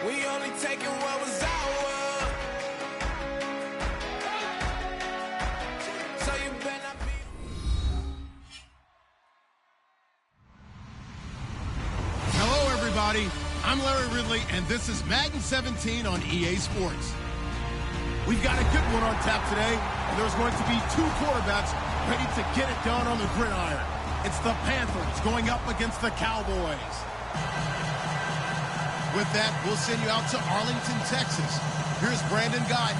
We only taking what was ours. So you better not be. Hello, everybody. I'm Larry Ridley, and this is Madden 17 on EA Sports. We've got a good one on tap today, and there's going to be two quarterbacks ready to get it done on the gridiron. It's the Panthers going up against the Cowboys. With that, we'll send you out to Arlington, Texas. Here's Brandon Guyton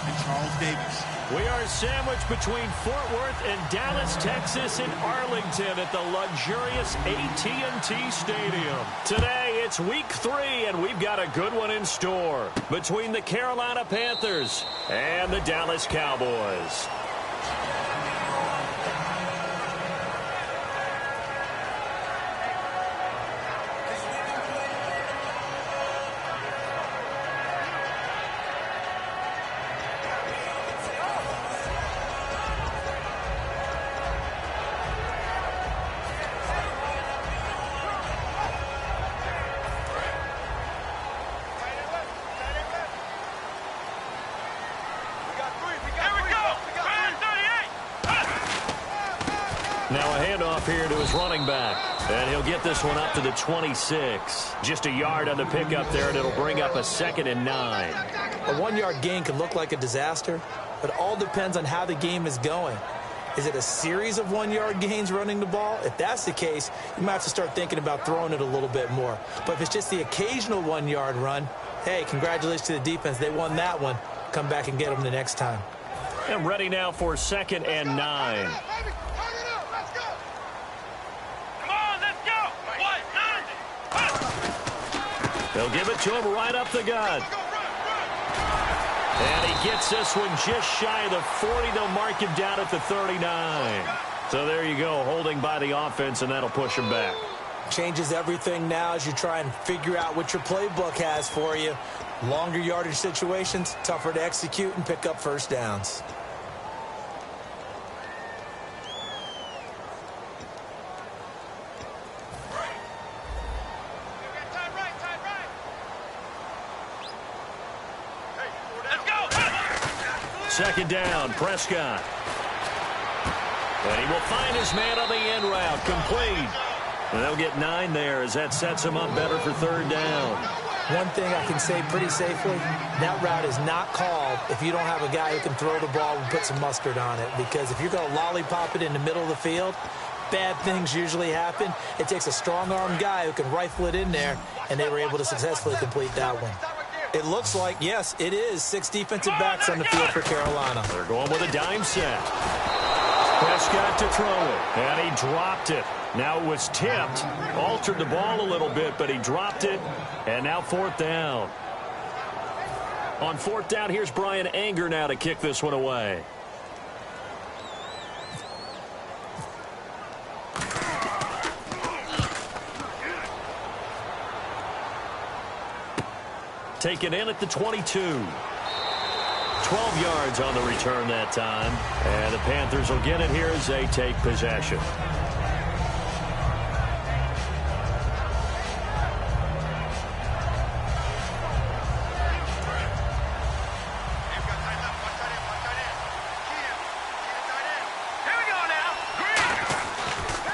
and Charles Davis. We are sandwiched between Fort Worth and Dallas, Texas, and Arlington at the luxurious AT&T Stadium. Today, it's week 3, and we've got a good one in store between the Carolina Panthers and the Dallas Cowboys. Now a handoff here to his running back. And he'll get this one up to the 26. Just a yard on the pickup there, and it'll bring up a 2nd and 9. A 1-yard gain can look like a disaster, but it all depends on how the game is going. Is it a series of 1-yard gains running the ball? If that's the case, you might have to start thinking about throwing it a little bit more. But if it's just the occasional 1-yard run, hey, congratulations to the defense. They won that one. Come back and get them the next time. And ready now for 2nd and 9. They'll give it to him right up the gut. And he gets this one just shy of the 40. They'll mark him down at the 39. So there you go, holding by the offense, and that'll push him back. Changes everything now as you try and figure out what your playbook has for you. Longer yardage situations, tougher to execute and pick up first downs. Second down, Prescott. And he will find his man on the end route, complete. And they'll get 9 there as that sets him up better for 3rd down. One thing I can say pretty safely, that route is not called if you don't have a guy who can throw the ball and put some mustard on it. Because if you're going to lollipop it in the middle of the field, bad things usually happen. It takes a strong-armed guy who can rifle it in there, and they were able to successfully complete that one. It looks like, yes, it is 6 defensive backs on the field for Carolina. They're going with a dime set. Prescott to throw it, and he dropped it. Now it was tipped, altered the ball a little bit, but he dropped it, and now 4th down. On 4th down, here's Brian Anger now to kick this one away. Taken in at the 22. 12 yards on the return that time. And the Panthers will get it here as they take possession.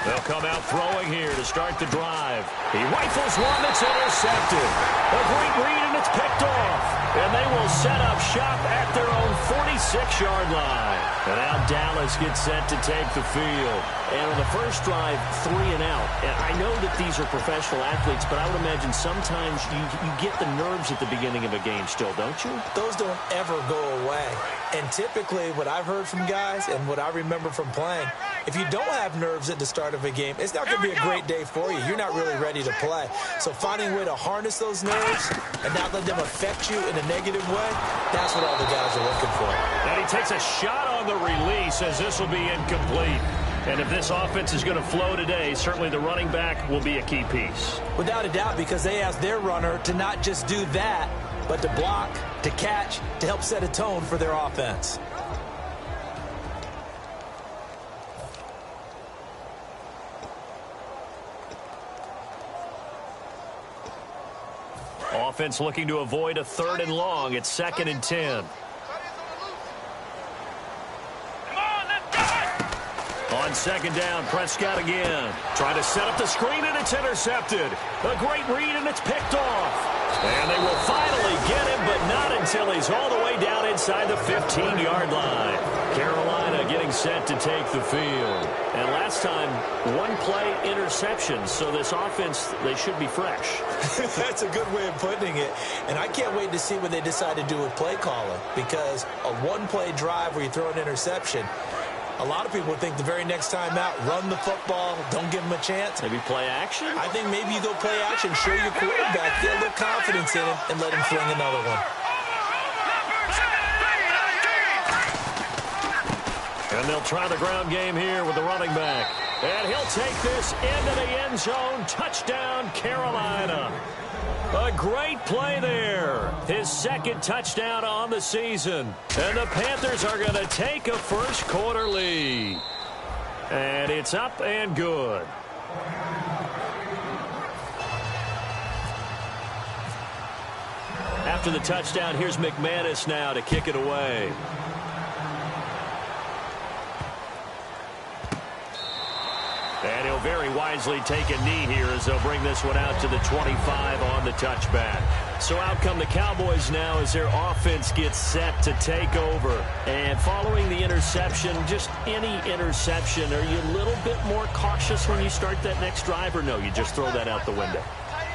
They'll come out throwing here to start the drive. He rifles one that's intercepted. A great read, and it's picked off. And they will set up shop at their own 46-yard line. And now Dallas gets set to take the field. And on the first drive, 3 and out. And I know that these are professional athletes, but I would imagine sometimes you get the nerves at the beginning of a game still, don't you? Those don't ever go away. And typically what I've heard from guys and what I remember from playing, if you don't have nerves at the start of a game, it's not going to be a great day for you. You're not really ready to play. So finding a way to harness those nerves and not let them affect you in a negative way, that's what all the guys are looking for. And he takes a shot on the release as this will be incomplete. And if this offense is going to flow today, certainly the running back will be a key piece. Without a doubt, because they asked their runner to not just do that, but to block, to catch, to help set a tone for their offense. Offense looking to avoid a 3rd and long. It's 2nd and 10. On 2nd down, Prescott again. Trying to set up the screen, and it's intercepted. A great read, and it's picked off. And they will finally get him, but not until he's all the way down inside the 15-yard line. Carolina getting set to take the field. And last time, 1-play interception, so this offense, they should be fresh. That's a good way of putting it. And I can't wait to see what they decide to do with play calling, because a 1-play drive where you throw an interception, a lot of people think the very next time out, run the football, don't give him a chance. Maybe play action? I think maybe you go play action, show your quarterback, get a little confidence in him, and let him fling another one. And they'll try the ground game here with the running back. And he'll take this into the end zone. Touchdown, Carolina. A great play there. His 2nd touchdown on the season. And the Panthers are going to take a first-quarter lead. And it's up and good. After the touchdown, here's McManus now to kick it away. And he'll very wisely take a knee here as they'll bring this one out to the 25 on the touchback. So out come the Cowboys now as their offense gets set to take over. And following the interception, just any interception, are you a little bit more cautious when you start that next drive, or no, you just throw that out the window?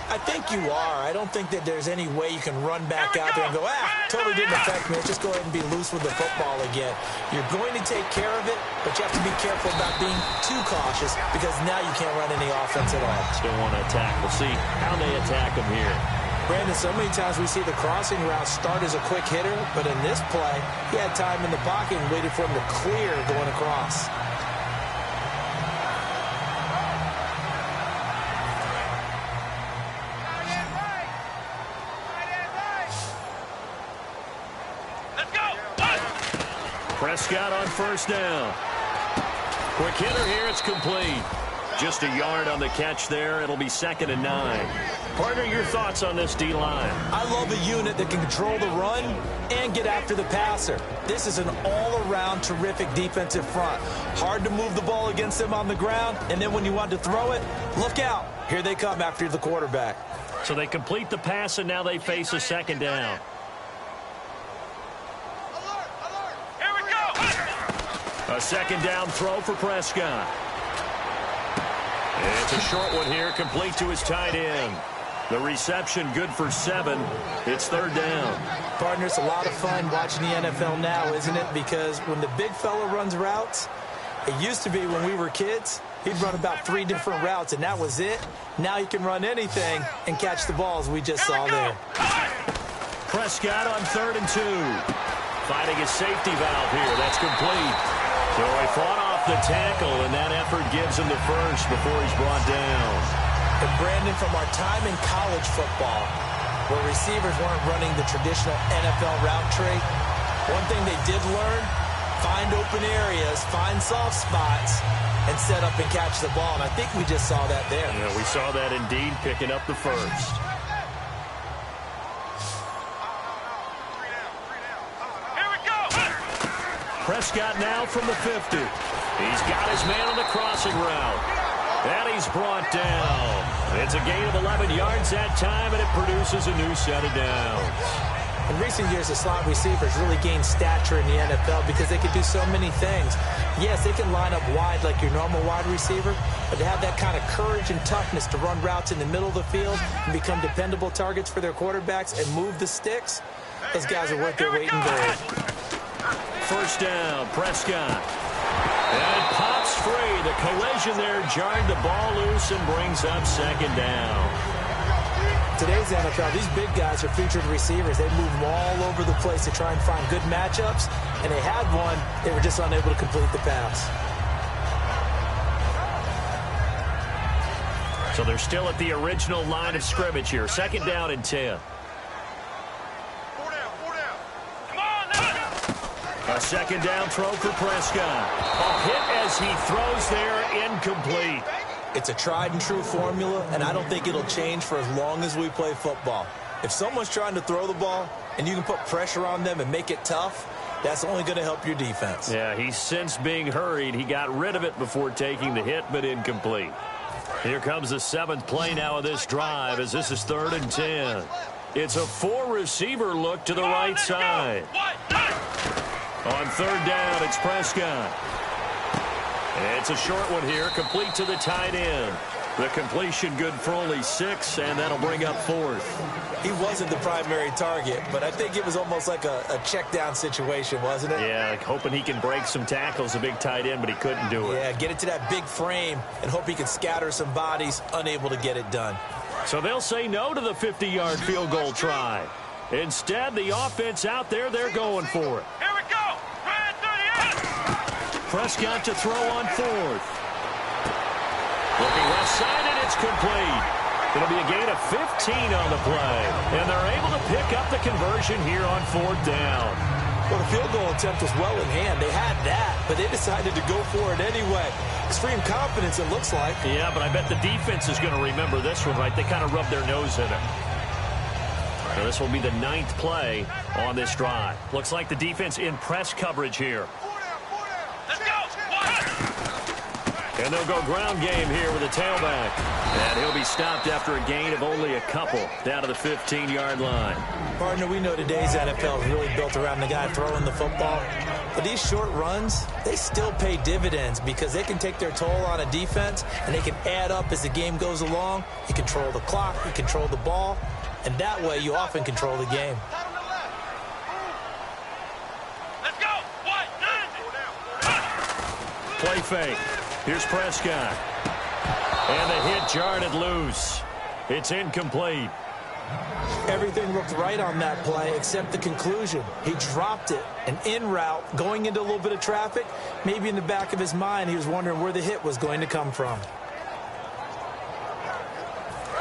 I think you are. I don't think that there's any way you can run back out there and go, totally didn't affect me. Let's just go ahead and be loose with the football again. You're going to take care of it, but you have to be careful about being too cautious, because now you can't run any offense at all. Still want to attack. We'll see how they attack them here. Brandon, so many times we see the crossing route start as a quick hitter, but in this play, he had time in the pocket and waited for him to clear going across. Prescott on 1st down. Quick hitter here. It's complete. Just a yard on the catch there. It'll be 2nd and 9. Partner, your thoughts on this D-line? I love a unit that can control the run and get after the passer. This is an all-around terrific defensive front. Hard to move the ball against them on the ground, and then when you want to throw it, look out. Here they come after the quarterback. So they complete the pass, and now they face a 2nd down. A 2nd down throw for Prescott. It's a short one here, complete to his tight end. The reception good for 7. It's 3rd down. Partner, it's a lot of fun watching the NFL now, isn't it? Because when the big fella runs routes, it used to be when we were kids, he'd run about 3 different routes, and that was it. Now he can run anything and catch the balls we just saw there. Prescott on 3rd and 2. Fighting a safety valve here. That's complete. So he fought off the tackle, and that effort gives him the first before he's brought down. And Brandon, from our time in college football, where receivers weren't running the traditional NFL route tree, one thing they did learn, find open areas, find soft spots, and set up and catch the ball. And I think we just saw that there. Yeah, we saw that indeed, picking up the first. Prescott now from the 50. He's got his man on the crossing route. And he's brought down. It's a gain of 11 yards that time, and it produces a new set of downs. In recent years, the slot receivers really gained stature in the NFL because they can do so many things. Yes, they can line up wide like your normal wide receiver, but to have that kind of courage and toughness to run routes in the middle of the field and become dependable targets for their quarterbacks and move the sticks, those guys are worth their weight in gold. 1st down, Prescott. And it pops free. The collision there jarred the ball loose and brings up 2nd down. Today's NFL, these big guys are featured receivers. They move all over the place to try and find good matchups, and they had one. They were just unable to complete the pass. So they're still at the original line of scrimmage here. 2nd down and 10. A 2nd down throw for Prescott. A hit as he throws there, incomplete. It's a tried and true formula, and I don't think it'll change for as long as we play football. If someone's trying to throw the ball and you can put pressure on them and make it tough, that's only going to help your defense. Yeah, he's since being hurried. He got rid of it before taking the hit, but incomplete. Here comes the 7th play now of this drive as this is 3rd and 10. It's a 4-receiver look to the right side. On 3rd down, it's Prescott. It's a short one here, complete to the tight end. The completion good for only 6, and that'll bring up 4th. He wasn't the primary target, but I think it was almost like a check down situation, wasn't it? Yeah, hoping he can break some tackles, a big tight end, but he couldn't do it. Yeah, get it to that big frame and hope he can scatter some bodies, unable to get it done. So they'll say no to the 50-yard field goal try. Instead, the offense out there, they're going for it. Here we go. Red 38. Prescott to throw on 4th. Looking left side, and it's complete. It'll be a gain of 15 on the play. And they're able to pick up the conversion here on 4th down. Well, the field goal attempt was well in hand. They had that, but they decided to go for it anyway. Extreme confidence, it looks like. Yeah, but I bet the defense is going to remember this one, right? They kind of rubbed their nose in it. So this will be the 9th play on this drive. Looks like the defense in press coverage here. Let's go. And they'll go ground game here with a tailback. And he'll be stopped after a gain of only a couple down to the 15-yard line. Partner, we know today's NFL is really built around the guy throwing the football. But these short runs, they still pay dividends because they can take their toll on a defense, and they can add up as the game goes along. You control the clock, you control the ball, and that way you often control the game. Let's go. Play fake. Here's Prescott. And the hit jarred loose. It's incomplete. Everything looked right on that play except the conclusion. He dropped it, and en route, going into a little bit of traffic, maybe in the back of his mind, he was wondering where the hit was going to come from.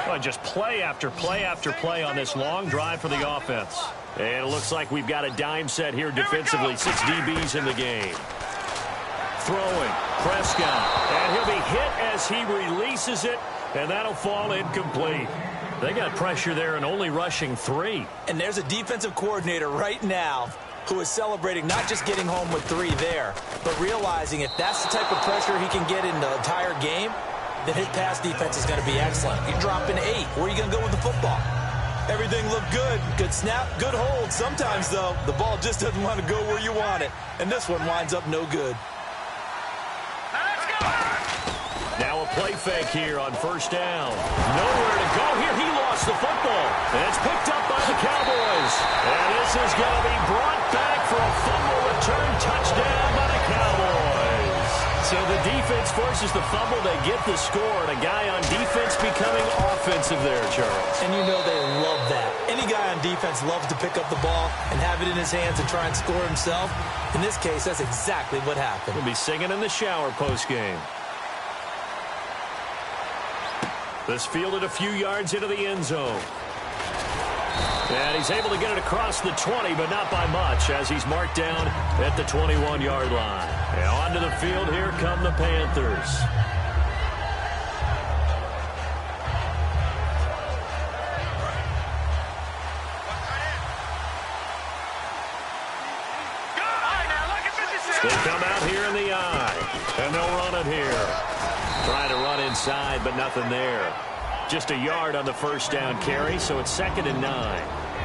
Well, just play after play after play on this long drive for the offense. And it looks like we've got a dime set here defensively. 6 DBs in the game. Throwing, Prescott, and he'll be hit as he releases it, and that'll fall incomplete. They got pressure there and only rushing 3. And there's a defensive coordinator right now who is celebrating not just getting home with 3 there, but realizing if that's the type of pressure he can get in the entire game, then his pass defense is going to be excellent. You're dropping 8. Where are you going to go with the football? Everything looked good. Good snap, good hold. Sometimes, though, the ball just doesn't want to go where you want it. And this one winds up no good. Now a play fake here on 1st down. Nowhere to go here. He lost the football. And it's picked up by the Cowboys. And this is going to be brought back for a fumble return touchdown by the Cowboys. So the defense forces the fumble. They get the score. And a guy on defense becoming offensive there, Charles. And you know they love that. Any guy on defense loves to pick up the ball and have it in his hands and try and score himself. In this case, that's exactly what happened. He'll be singing in the shower postgame. This fielded a few yards into the end zone. And he's able to get it across the 20, but not by much, as he's marked down at the 21-yard line. And onto the field, here come the Panthers. They come out here in the eye, and they'll run it here. Trying to run inside, but nothing there. Just a yard on the 1st down carry, so it's 2nd and 9.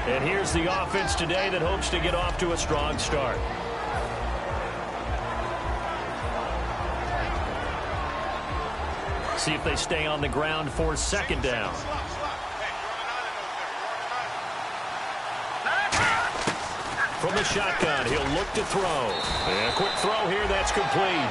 And here's the offense today that hopes to get off to a strong start. See if they stay on the ground for 2nd down. From the shotgun, he'll look to throw. And a quick throw here, that's complete.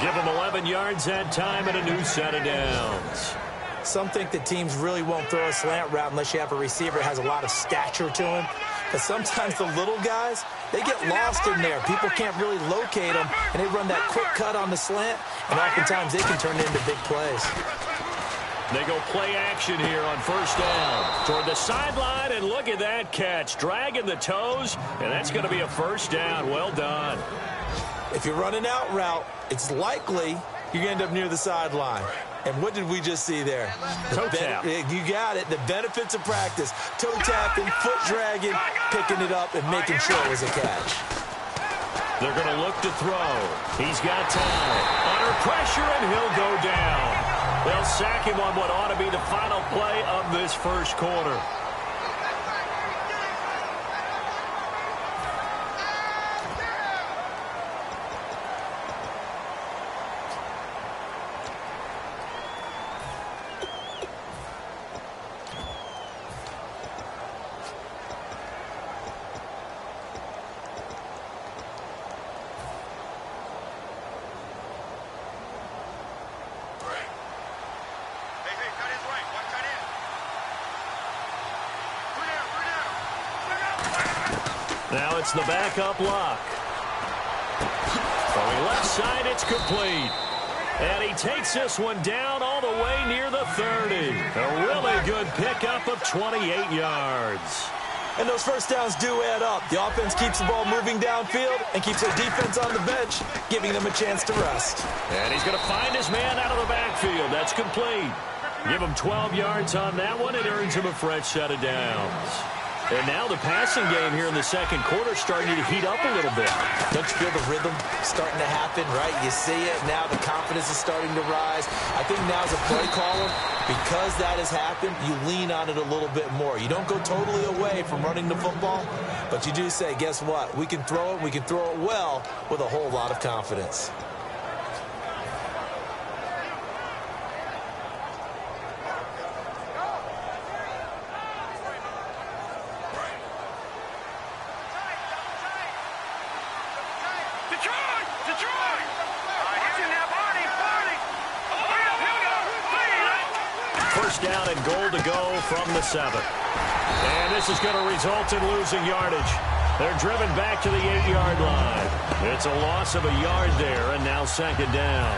Give him 11 yards that time and a new set of downs. Some think that teams really won't throw a slant route unless you have a receiver that has a lot of stature to him. But sometimes the little guys, they get lost in there. People can't really locate them, and they run that quick cut on the slant, and oftentimes they can turn it into big plays. They go play action here on 1st down. Toward the sideline, and look at that catch. Dragging the toes, and that's going to be a 1st down. Well done. If you're running out route, it's likely you're going to end up near the sideline. And what did we just see there? Toe tap. You got it. The benefits of practice. Toe tapping, foot dragging, picking it up, and making sure it was a catch. They're going to look to throw. He's got time. Under pressure, and he'll go down. They'll sack him on what ought to be the final play of this first quarter. Now it's the backup lock. From the left side, it's complete. And he takes this one down all the way near the 30. A really good pickup of 28 yards. And those first downs do add up. The offense keeps the ball moving downfield and keeps their defense on the bench, giving them a chance to rest. And he's going to find his man out of the backfield. That's complete. Give him 12 yards on that one. It earns him a fresh set of downs. And now the passing game here in the second quarter starting to heat up a little bit. Don't you feel the rhythm starting to happen, right? You see it. Now the confidence is starting to rise. I think now as a play caller, because that has happened, you lean on it a little bit more. You don't go totally away from running the football, but you do say, guess what? We can throw it. We can throw it well with a whole lot of confidence. First down and goal to go from the 7. And this is going to result in losing yardage. They're driven back to the 8-yard line. It's a loss of a yard there, and now second down.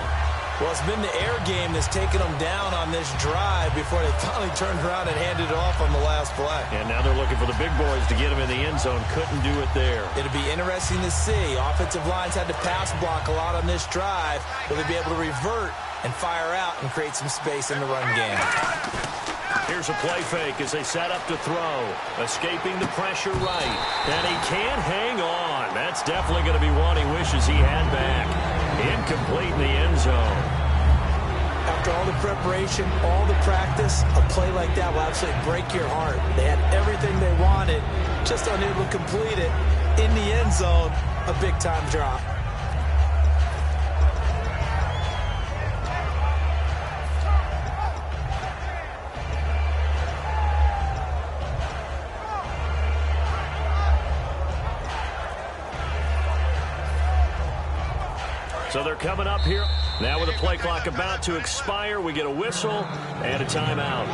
Well, it's been the air game that's taken them down on this drive before they finally turned around and handed it off on the last play. And now they're looking for the big boys to get him in the end zone. Couldn't do it there. It'll be interesting to see. Offensive lines had to pass block a lot on this drive. Will they be able to revert and fire out and create some space in the run game? Here's a play fake as they set up to throw. Escaping the pressure right. And he can't hang on. That's definitely going to be one he wishes he had back. Incomplete in the end zone. After all the preparation, all the practice, a play like that will absolutely break your heart. They had everything they wanted, just unable to complete it. In the end zone, a big-time drop. So they're coming up here. Now with the play clock about to expire, we get a whistle and a timeout.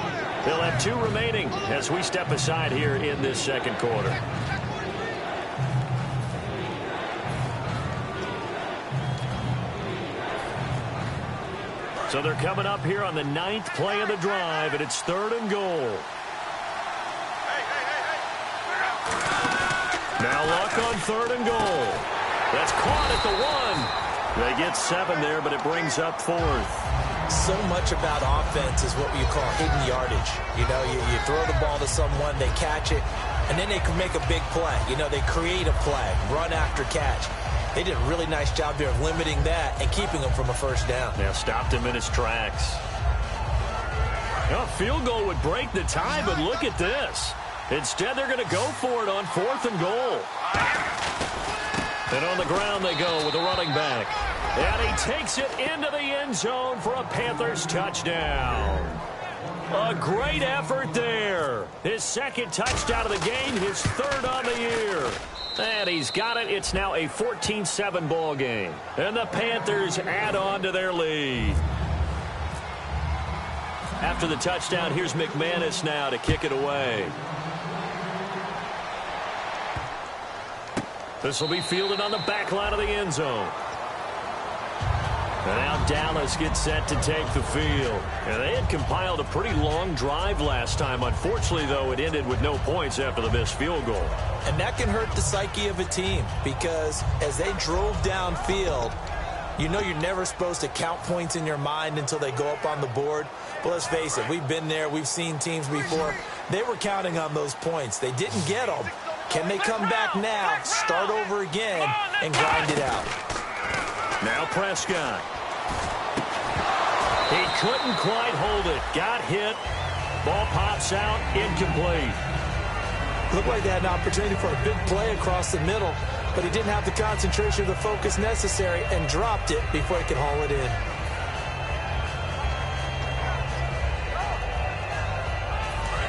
They'll have 2 remaining as we step aside here in this second quarter. So they're coming up here on the 9th play of the drive, and it's 3rd and goal. Now Luck on 3rd and goal. That's caught at the 1. They get 7 there, but it brings up 4th. So much about offense is what you call hidden yardage. You know, you throw the ball to someone, they catch it, and then they can make a big play. You know, they create a play, run after catch. They did a really nice job there of limiting that and keeping him from a first down. Now stopped him in his tracks. A field goal would break the tie, but look at this. Instead, they're going to go for it on 4th and goal. And on the ground they go with a running back. And he takes it into the end zone for a Panthers touchdown. A great effort there. His 2nd touchdown of the game, his 3rd on the year. And he's got it. It's now a 14-7 ball game. And the Panthers add on to their lead. After the touchdown, here's McManus now to kick it away. This will be fielded on the back line of the end zone. And now Dallas gets set to take the field. And they had compiled a pretty long drive last time. Unfortunately, though, it ended with no points after the missed field goal. And that can hurt the psyche of a team because as they drove downfield, You know you're never supposed to count points in your mind until they go up on the board. But let's face it, we've been there. We've seen teams before. They were counting on those points. They didn't get them. Can they come back now, start over again, and grind it out? Now Prescott. He couldn't quite hold it. Got hit. Ball pops out. Incomplete. Looked like they had an opportunity for a big play across the middle, but he didn't have the concentration or the focus necessary and dropped it before he could haul it in.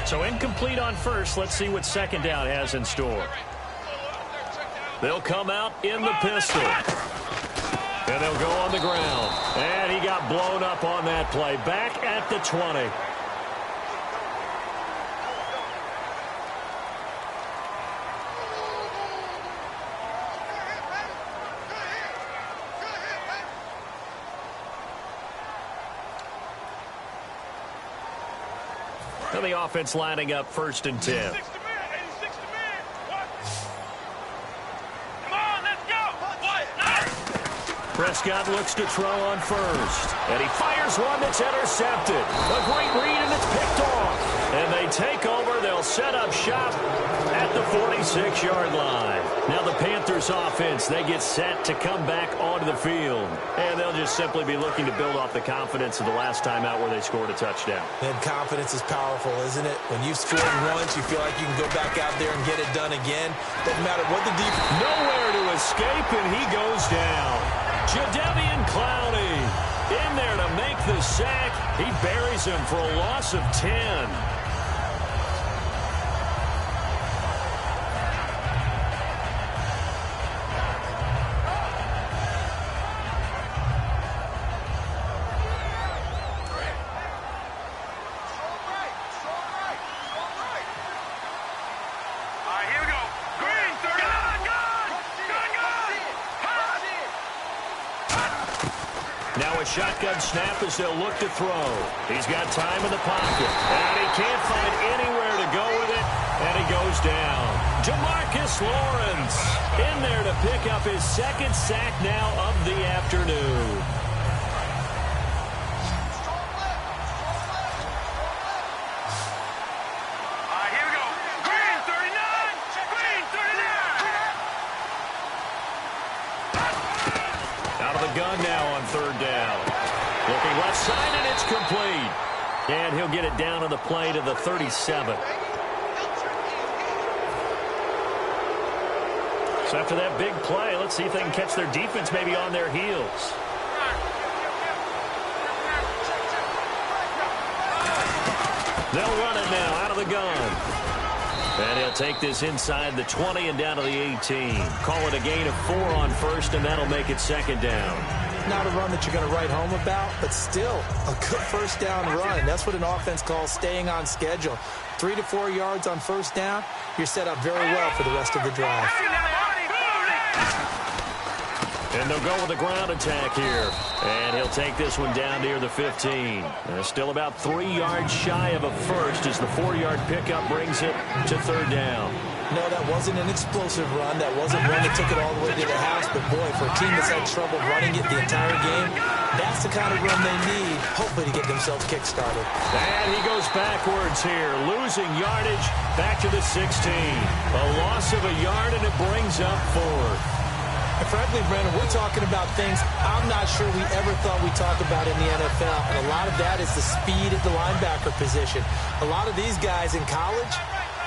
So incomplete on first. Let's see what second down has in store. They'll come out in the pistol. And they'll go on the ground. And he got blown up on that play. Back at the 20. And the offense lining up 1st and 10. Prescott looks to throw on first. And he fires one that's intercepted. A great read, and it's picked off. And they take over. They'll set up shop at the 46-yard line. Now the Panthers offense, they get set to come back onto the field. And they'll just simply be looking to build off the confidence of the last time out where they scored a touchdown. And confidence is powerful, isn't it? When you've scored once, you feel like you can go back out there and get it done again. Doesn't matter what the defense... Nowhere to escape, and he goes down. Jadeveon Clowney in there to make the sack. He buries him for a loss of 10. Shotgun snap as they'll look to throw. He's got time in the pocket. And he can't find anywhere to go with it. And he goes down. Demarcus Lawrence in there to pick up his 2nd sack now of the afternoon. Here we go. Green 39. Green 39. Out of the gun now on 3rd down. Looking left side, and it's complete. And he'll get it down on the play to the 37. So after that big play, let's see if they can catch their defense maybe on their heels. They'll run it now out of the gun. And he'll take this inside the 20 and down to the 18. Call it a gain of 4 on first, and that'll make it 2nd down. Not a run that you're going to write home about, but still a good 1st down run. That's what an offense calls staying on schedule. 3 to 4 yards on 1st down, you're set up very well for the rest of the drive. And they'll go with a ground attack here. And he'll take this one down near the 15. Still about 3 yards shy of a first as the 4-yard pickup brings it to 3rd down. No, that wasn't an explosive run. That wasn't one that took it all the way to the house. But, boy, for a team that's had trouble running it the entire game, that's the kind of run they need, hopefully, to get themselves kick-started. And he goes backwards here, losing yardage back to the 16. A loss of a yard, and it brings up 4th. And frankly, Brandon, we're talking about things I'm not sure we ever thought we'd talk about in the NFL. And a lot of that is the speed at the linebacker position. A lot of these guys in college,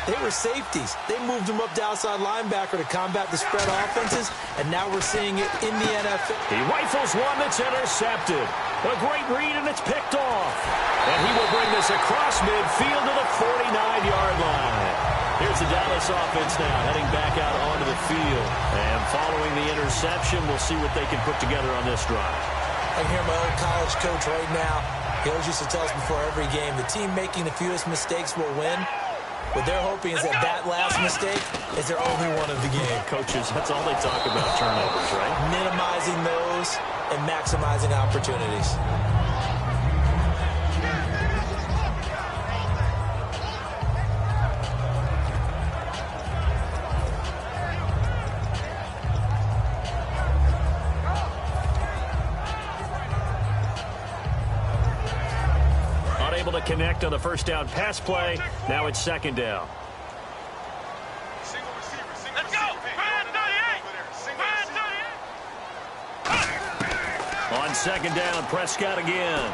they were safeties. They moved them up to outside linebacker to combat the spread offenses, and now we're seeing it in the NFL. He rifles one that's intercepted. A great read, and it's picked off. And he will bring this across midfield to the 49-yard line. Here's the Dallas offense now heading back out onto the field. And following the interception, we'll see what they can put together on this drive. I can hear my old college coach right now. He always used to tell us before every game, the team making the fewest mistakes will win. What they're hoping is that that last mistake is their only one of the game. Coaches, that's all they talk about, turnovers, right? Minimizing those and maximizing opportunities. able to connect on the first down pass play. Now it's second down. Let's go! Man 38! On second down, Prescott again.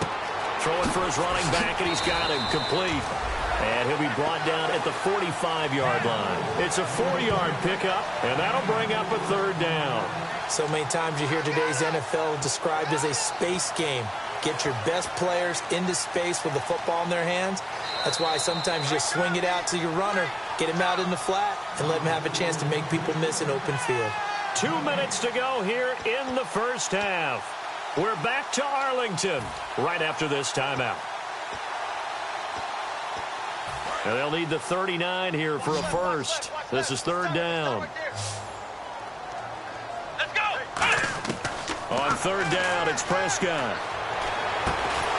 Throwing for his running back, and he's got him complete. And he'll be brought down at the 45-yard line. It's a 4-yard pickup, and that'll bring up a third down. So many times you hear today's NFL described as a space game. Get your best players into space with the football in their hands. That's why sometimes you just swing it out to your runner, get him out in the flat, and let him have a chance to make people miss an open field. 2 minutes to go here in the first half. We're back to Arlington right after this timeout. And they'll need the 39 here for a first. This is third down. Let's go! On third down, it's Prescott.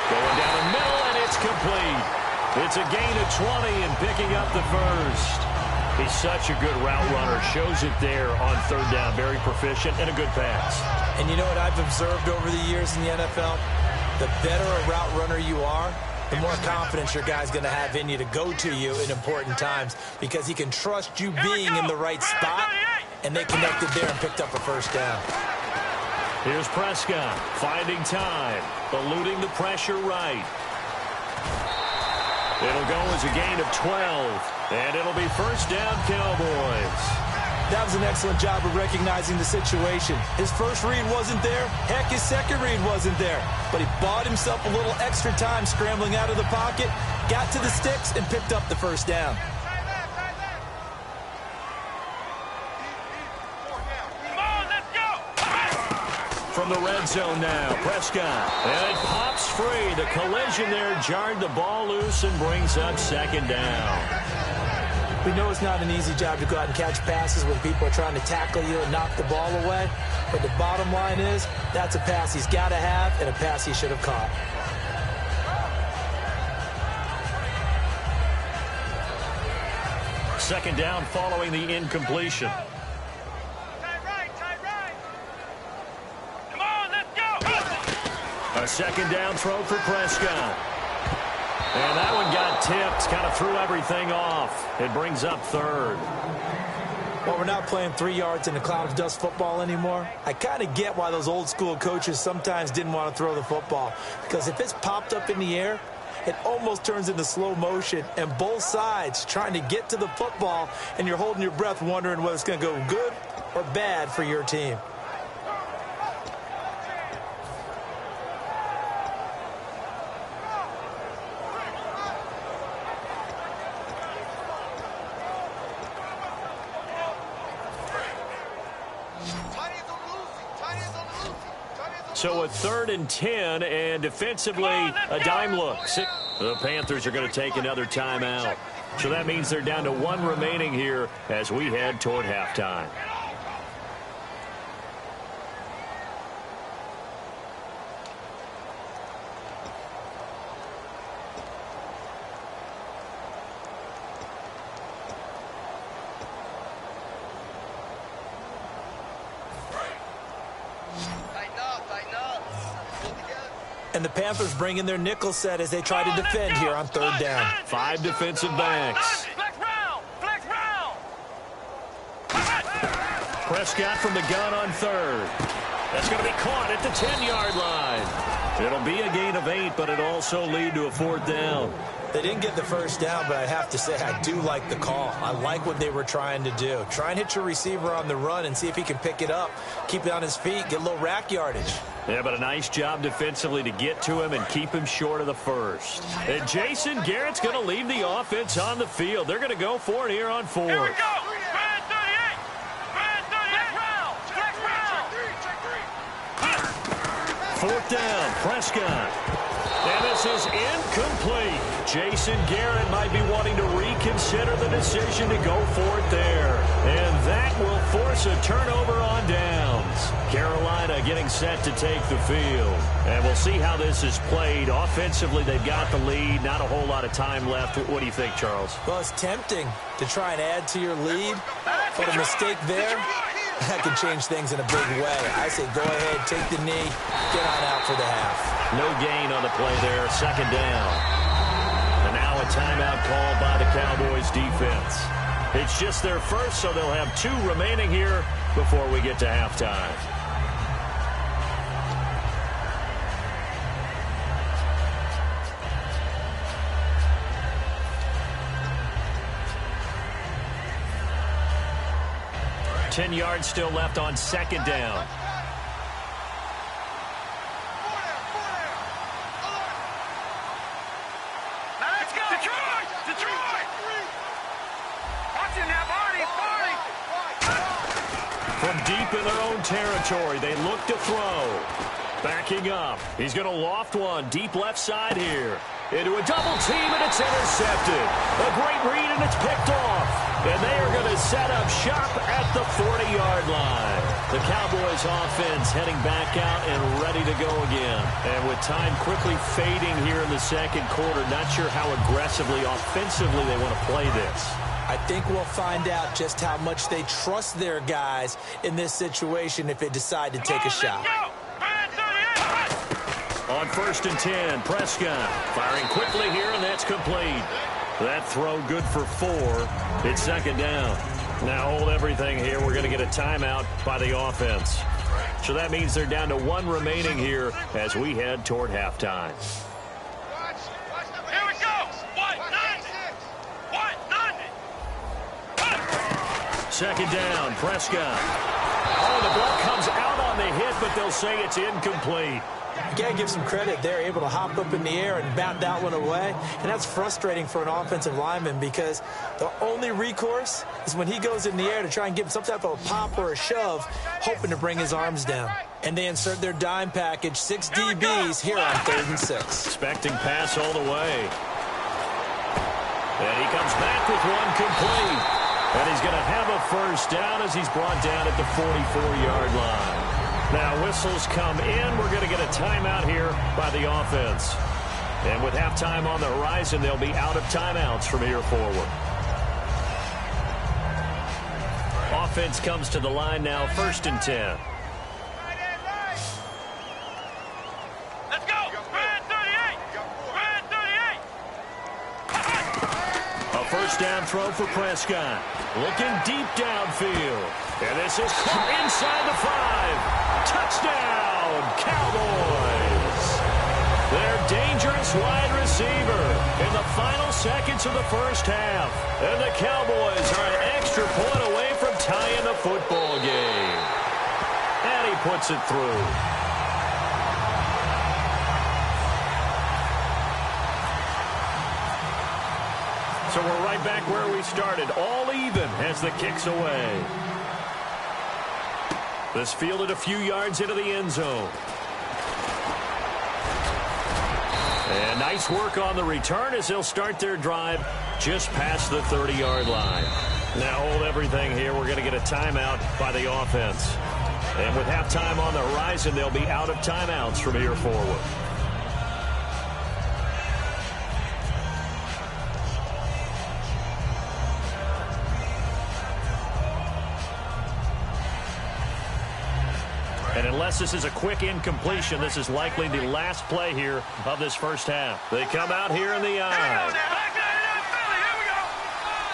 Going down the middle, and it's complete. It's a gain of 20 and picking up the first. He's such a good route runner. Shows it there on third down. Very proficient and a good pass. And you know what I've observed over the years in the NFL? The better a route runner you are, the more confidence your guy's going to have in you to go to you in important times because he can trust you being in the right spot, and they connected there and picked up a first down. Here's Prescott finding time, eluding the pressure right. It'll go as a gain of 12, and it'll be first down, Cowboys. That was an excellent job of recognizing the situation. His first read wasn't there. Heck, his second read wasn't there. But he bought himself a little extra time scrambling out of the pocket, got to the sticks, and picked up the first down. Come on, let's go! From the red zone now, Prescott. And it pops free. The collision there jarred the ball loose and brings up second down. We know it's not an easy job to go out and catch passes when people are trying to tackle you and knock the ball away. But the bottom line is, that's a pass he's got to have and a pass he should have caught. Second down following the incompletion. Tight right! Come on, let's go! A second down throw for Prescott. And that one got tipped, kind of threw everything off. It brings up third. Well, we're not playing 3 yards in a cloud of dust football anymore. I kind of get why those old school coaches sometimes didn't want to throw the football. Because if it's popped up in the air, it almost turns into slow motion. And both sides trying to get to the football, and you're holding your breath wondering whether it's going to go good or bad for your team. So a 3rd and 10, and defensively, a dime look. The Panthers are going to take another timeout. So that means they're down to 1 remaining here as we head toward halftime. And the Panthers bring in their nickel set as they try to defend here on 3rd down. 5 defensive backs. Flex round! Flex round! Prescott from the gun on 3rd. That's going to be caught at the 10-yard line. It'll be a gain of 8, but it'll also lead to a 4th down. They didn't get the first down, but I have to say I do like the call. I like what they were trying to do. Try and hit your receiver on the run and see if he can pick it up, keep it on his feet, get a little rack yardage. Yeah, but a nice job defensively to get to him and keep him short of the first. And Jason Garrett's going to leave the offense on the field. They're going to go for it here on 4th. Here we go! Man 38! Man 38! Round! Flex round! 4th down, Prescott. And this is incomplete. Jason Garrett might be wanting to reconsider the decision to go for it there. And that will force a turnover on downs. Carolina getting set to take the field. And we'll see how this is played. Offensively, they've got the lead. Not a whole lot of time left. What do you think, Charles? Well, it's tempting to try and add to your lead, but a mistake there, that could change things in a big way. I say go ahead, take the knee, get on out for the half. No gain on the play there. 2nd down. a timeout called by the Cowboys defense. It's just their first, so they'll have 2 remaining here before we get to halftime. Ten yards still left on second down. Let's go! Detroit! Detroit! Watching that party! From deep in their own territory, they look to throw. Backing up. He's going to loft one deep left side here. Into a double team, and it's intercepted. A great read, and it's picked off. And they are going to set up shop at the 40-yard line. The Cowboys offense heading back out and ready to go again. And with time quickly fading here in the second quarter, not sure how aggressively, offensively they want to play this. I think we'll find out just how much they trust their guys in this situation if they decide to take a shot. On 1st and 10, Prescott firing quickly here, and that's complete. That throw good for 4. It's second down. Now hold everything here. We're going to get a timeout by the offense. So that means they're down to 1 remaining here as we head toward halftime. Here we go! What? Nothing! What? Nothing! Second down, Prescott. Oh, the ball comes out on the hit, but they'll say it's incomplete. You got to give some credit. They're able to hop up in the air and bat that one away. And that's frustrating for an offensive lineman because the only recourse is when he goes in the air to try and give him some type of a pop or a shove, hoping to bring his arms down. And they insert their dime package, 6 DBs here on 3rd and 6. Expecting pass all the way. And he comes back with one complete. And he's going to have a first down as he's brought down at the 44-yard line. Now whistles come in. We're going to get a timeout here by the offense. And with halftime on the horizon, they'll be out of timeouts from here forward. Offense comes to the line now, 1st and 10. Let's go! Red 38! Red 38! A first down throw for Prescott. Looking deep downfield. And this is inside the 5. Touchdown, Cowboys. Their dangerous wide receiver in the final seconds of the first half. And the Cowboys are an extra point away from tying the football game. And he puts it through. So we're right back where we started, all even as the kick's away. This fielded a few yards into the end zone. And nice work on the return as they'll start their drive just past the 30-yard line. Now hold everything here. We're going to get a timeout by the offense. And with halftime on the horizon, they'll be out of timeouts from here forward. And unless this is a quick incompletion, this is likely the last play here of this first half. They come out here in the eye.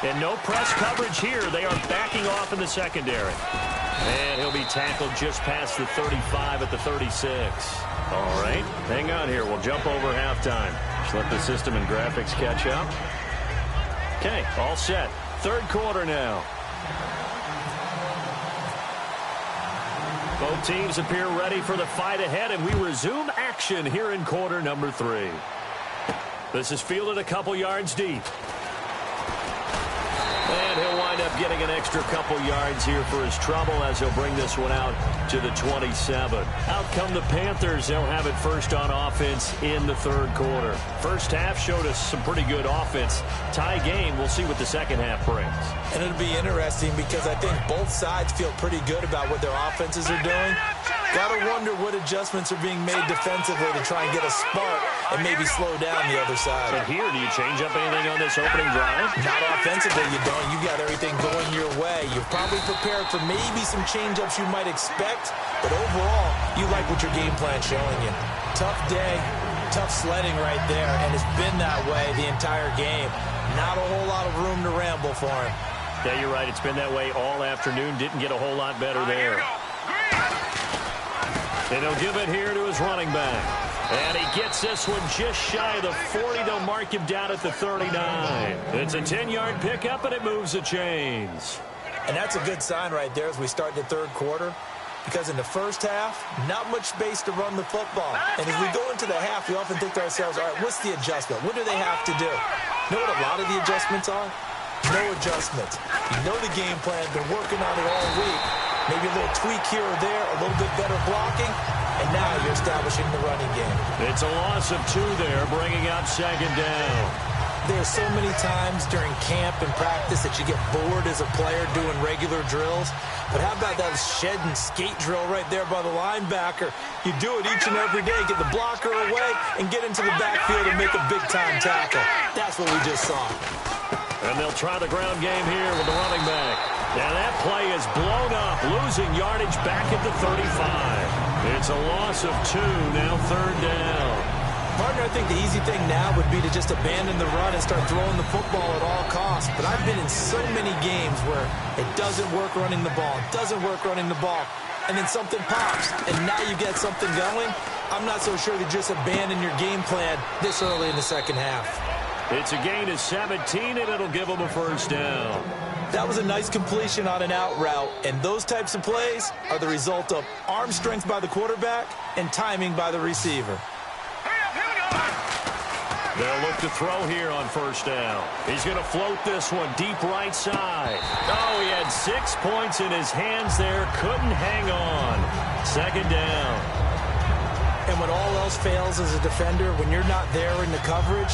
And no press coverage here. They are backing off in the secondary. And he'll be tackled just past the 35 at the 36. All right, hang on here. We'll jump over halftime. Just let the system and graphics catch up. Okay, all set. Third quarter now. Both teams appear ready for the fight ahead, and we resume action here in quarter number 3. This is fielded a couple yards deep. And he'll wind up getting an extra couple yards here for his trouble as he'll bring this one out to the 27. Out come the Panthers. They'll have it first on offense in the third quarter. First half showed us some pretty good offense. Tie game. We'll see what the second half brings. And it'll be interesting because I think both sides feel pretty good about what their offenses are doing. Got to wonder what adjustments are being made defensively to try and get a spark and maybe slow down the other side. But here, do you change up anything on this opening drive? Not offensively, you don't. You got everything going your way. You're probably prepared for maybe some change-ups you might expect, but overall, you like what your game plan's showing you. Tough day, Tough sledding right there, and it's been that way the entire game. Not a whole lot of room to ramble for him. Yeah, you're right. It's been that way all afternoon. Didn't get a whole lot better there. And he'll give it here to his running back. And he gets this one just shy of the 40. They'll mark him down at the 39. It's a 10-yard pickup, and it moves the chains. And that's a good sign right there as we start the third quarter. Because in the first half, not much space to run the football. And as we go into the half, we often think to ourselves, all right, what's the adjustment? What do they have to do? You know what a lot of the adjustments are? No adjustments. You know the game plan, been working on it all week. Maybe a little tweak here or there, a little bit better blocking, and now you're establishing the running game. It's a loss of 2 there, bringing up second down. There's so many times during camp and practice that you get bored as a player doing regular drills. But how about that shed and skate drill right there by the linebacker? You do it each and every day, get the blocker away, and get into the backfield and make a big-time tackle. That's what we just saw. And they'll try the ground game here with the running back. Now that play is blown up, losing yardage back at the 35. It's a loss of 2, now third down. Partner, I think the easy thing now would be to just abandon the run and start throwing the football at all costs. But I've been in so many games where it doesn't work running the ball, and then something pops, and now you get something going. I'm not so sure to just abandon your game plan this early in the second half. It's a gain of 17, and it'll give them a first down. That was a nice completion on an out route, and those types of plays are the result of arm strength by the quarterback and timing by the receiver. They'll look to throw here on first down. He's going to float this one deep right side. Oh, he had 6 points in his hands there. Couldn't hang on. Second down. And when all else fails as a defender, when you're not there in the coverage,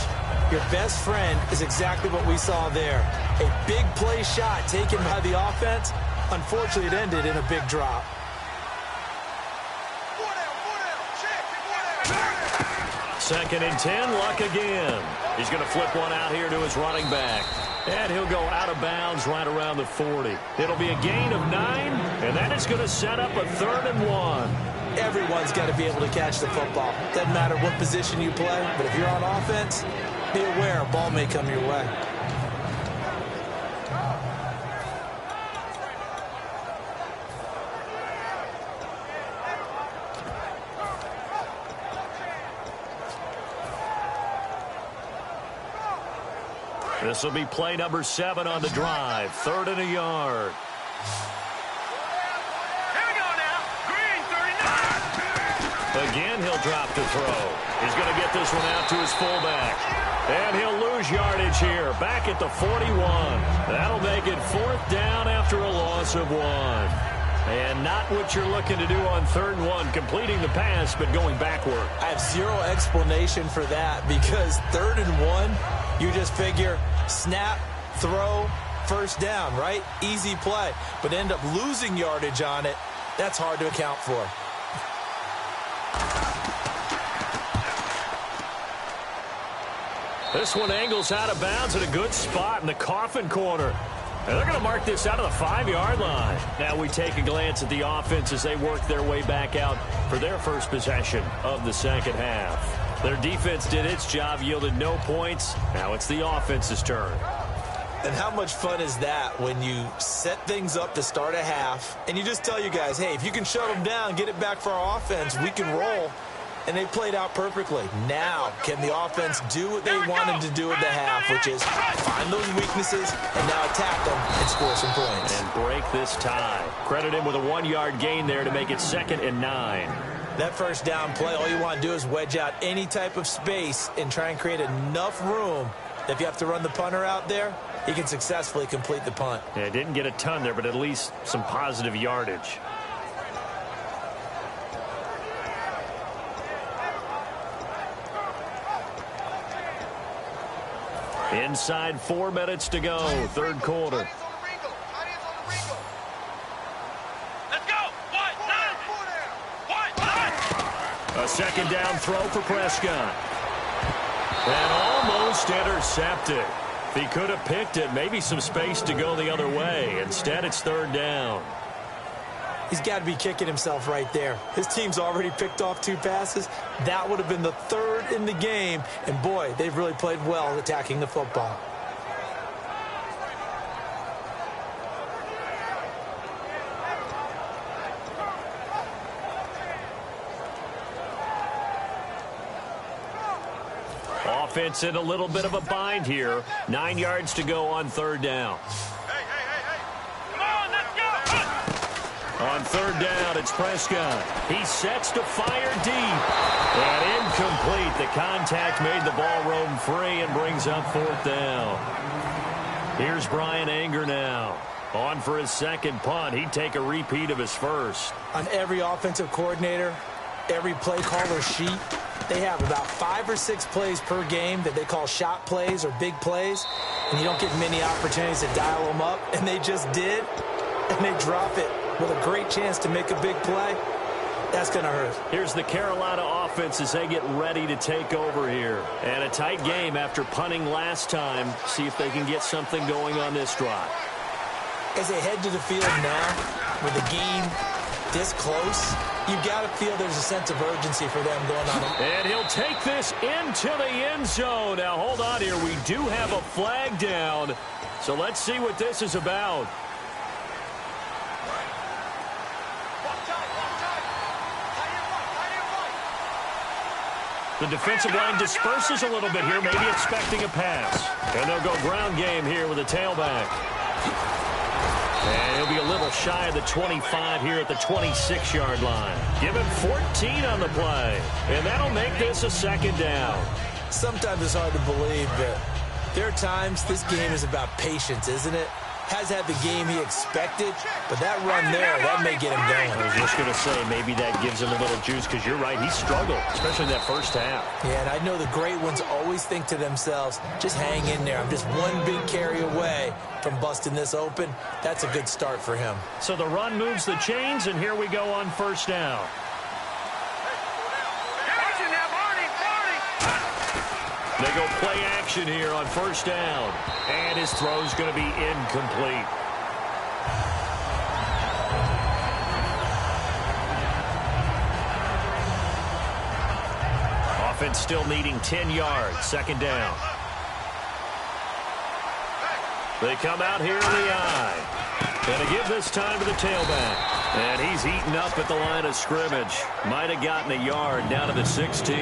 your best friend is exactly what we saw there. A big play shot taken by the offense. Unfortunately, it ended in a big drop. Second and 10, Luck again. He's going to flip one out here to his running back. And he'll go out of bounds right around the 40. It'll be a gain of 9, and that is going to set up a 3rd and 1. Everyone's got to be able to catch the football. Doesn't matter what position you play, but if you're on offense, be aware a ball may come your way. This will be play number 7 on the drive. 3rd and a yard. Here we go now. Green, 39. Again, he'll drop to throw. He's going to get this one out to his fullback. And he'll lose yardage here. Back at the 41. That'll make it 4th down after a loss of 1. And not what you're looking to do on 3rd and 1, completing the pass, but going backward. I have zero explanation for that because 3rd and 1, you just figure snap, throw, first down, right? Easy play. But end up losing yardage on it. That's hard to account for. This one angles out of bounds at a good spot in the coffin corner. And they're going to mark this out of the 5-yard line. Now we take a glance at the offense as they work their way back out for their first possession of the second half. Their defense did its job, yielded no points. Now it's the offense's turn. And how much fun is that when you set things up to start a half and you just tell you guys, hey, if you can shut them down, get it back for our offense, we can roll. And they played out perfectly. Now, can the offense do what they wanted to do at the half, which is find those weaknesses and now attack them and score some points. And break this tie. Credit him with a 1-yard gain there to make it 2nd and 9. That first down play, all you want to do is wedge out any type of space and try and create enough room that if you have to run the punter out there, he can successfully complete the punt. Yeah, didn't get a ton there, but at least some positive yardage. Inside 4 minutes to go, 3rd quarter. Let's go. What? A 2nd down throw for Prescott. And almost intercepted. If he could have picked it, maybe some space to go the other way. Instead, it's 3rd down. He's got to be kicking himself right there. His team's already picked off 2 passes. That would have been the 3rd in the game. And, boy, they've really played well attacking the football. Offense in a little bit of a bind here. 9 yards to go on 3rd down. Come on, let's go. On 3rd down, it's Prescott. He sets to fire deep. And incomplete. The contact made the ball roam free and brings up 4th down. Here's Brian Anger now. On for his 2nd punt. He'd take a repeat of his 1st. On every offensive coordinator, every play caller sheet, they have about 5 or 6 plays per game that they call shot plays or big plays, and you don't get many opportunities to dial them up, and they just did, and they drop it with a great chance to make a big play. That's going to hurt. Here's the Carolina offense as they get ready to take over here. And a tight game after punting last time. See if they can get something going on this drive. As they head to the field now, with the game this close, you've got to feel there's a sense of urgency for them going on. And he'll take this into the end zone. Now, hold on here. We do have a flag down. So let's see what this is about. The defensive line disperses a little bit here, maybe expecting a pass. And they'll go ground game here with a tailback. And he'll be a little shy of the 25 here at the 26-yard line. Give him 14 on the play. And that'll make this a 2nd down. Sometimes it's hard to believe, but there are times this game is about patience, isn't it? Has had the game he expected, but that run there, that may get him going. I was just going to say, maybe that gives him a little juice, because you're right, he struggled, especially in that 1st half. Yeah, and I know the great ones always think to themselves, just hang in there. I'm just one big carry away from busting this open. That's a good start for him. So the run moves the chains, and here we go on 1st down. They go play action here on 1st down. And his throw's going to be incomplete. Offense still needing 10 yards. 2nd down. They come out here in the eye. And to give this time to the tailback. And he's eaten up at the line of scrimmage. Might have gotten a yard down to the 16.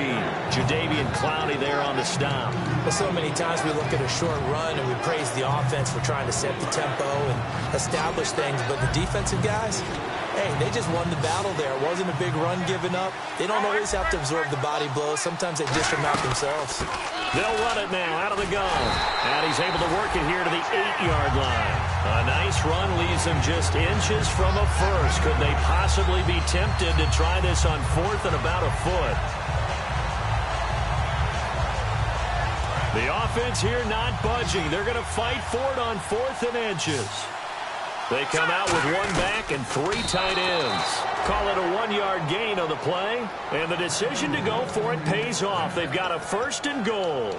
Jadeveon Clowney there on the stop. Well, so many times we look at a short run and we praise the offense for trying to set the tempo and establish things. But the defensive guys, hey, they just won the battle there. It wasn't a big run given up. They don't always have to absorb the body blows. Sometimes they dish them out themselves. They'll run it now out of the gun. And he's able to work it here to the 8-yard line. A nice run leaves him just inches from a 1st. Could they possibly be tempted to try this on 4th and about a foot? The offense here not budging. They're going to fight for it on 4th and inches. They come out with 1 back and 3 tight ends. Call it a 1-yard gain on the play. And the decision to go for it pays off. They've got a 1st and goal.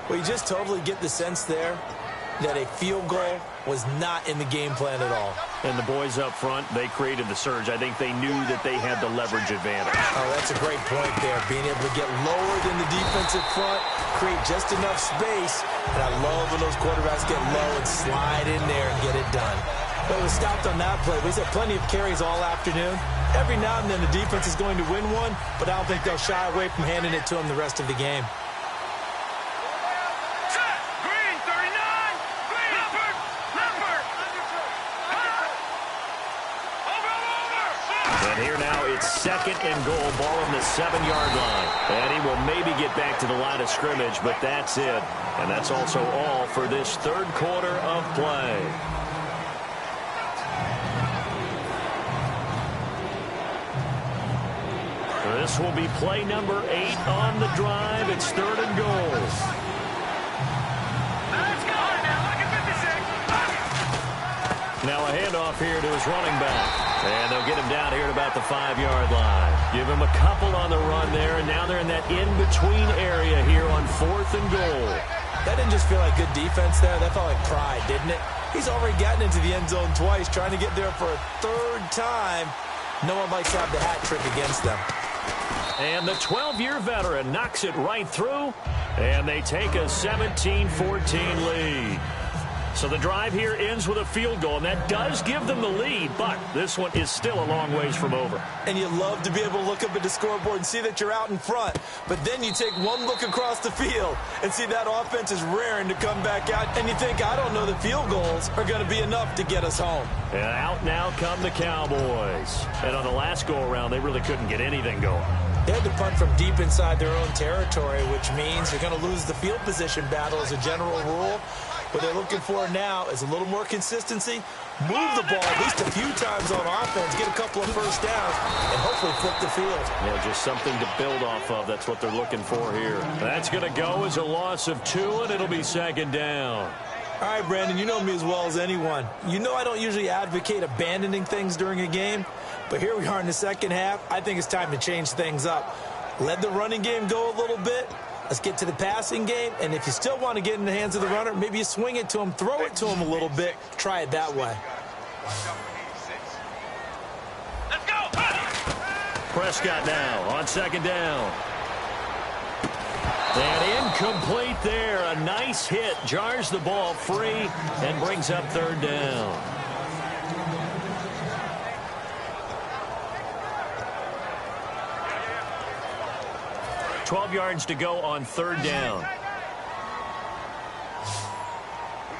Well, you just totally get the sense there that a field goal was not in the game plan at all. And the boys up front, they created the surge. I think they knew that they had the leverage advantage. Oh, that's a great point there. Being able to get lower than the defensive front, create just enough space. And I love when those quarterbacks get low and slide in there and get it done. But it was stopped on that play. We've had plenty of carries all afternoon. Every now and then the defense is going to win one, but I don't think they'll shy away from handing it to them the rest of the game. And here now it's 2nd and goal, ball on the 7-yard line. And he will maybe get back to the line of scrimmage, but that's it. And that's also all for this 3rd quarter of play. This will be play number 8 on the drive. It's 3rd and goal. Let's go now. Look at 56. Now a handoff here to his running back. And they'll get him down here at about the 5-yard line. Give him a couple on the run there, and now they're in that in-between area here on 4th and goal. That didn't just feel like good defense there. That felt like pride, didn't it? He's already gotten into the end zone twice, trying to get there for a 3rd time. No one likes to have the hat trick against them. And the 12-year veteran knocks it right through, and they take a 17-14 lead. So the drive here ends with a field goal, and that does give them the lead, but this one is still a long ways from over. And you love to be able to look up at the scoreboard and see that you're out in front, but then you take one look across the field and see that offense is raring to come back out, and you think, I don't know, the field goals are going to be enough to get us home. And out now come the Cowboys. And on the last go-around, they really couldn't get anything going. They had to punt from deep inside their own territory, which means you're going to lose the field position battle as a general rule. What they're looking for now is a little more consistency, move the ball at least a few times on offense, get a couple of first downs, and hopefully flip the field. Yeah, just something to build off of. That's what they're looking for here. That's going to go as a loss of 2, and it'll be second down. All right, Brandon, you know me as well as anyone. You know I don't usually advocate abandoning things during a game, but here we are in the second half. I think it's time to change things up. Let the running game go a little bit. Let's get to the passing game, and if you still want to get in the hands of the runner, maybe you swing it to him, throw it to him a little bit, try it that way. Let's go! Prescott now on second down. And incomplete there. A nice hit. Jars the ball free and brings up third down. $12 yards to go on third down. We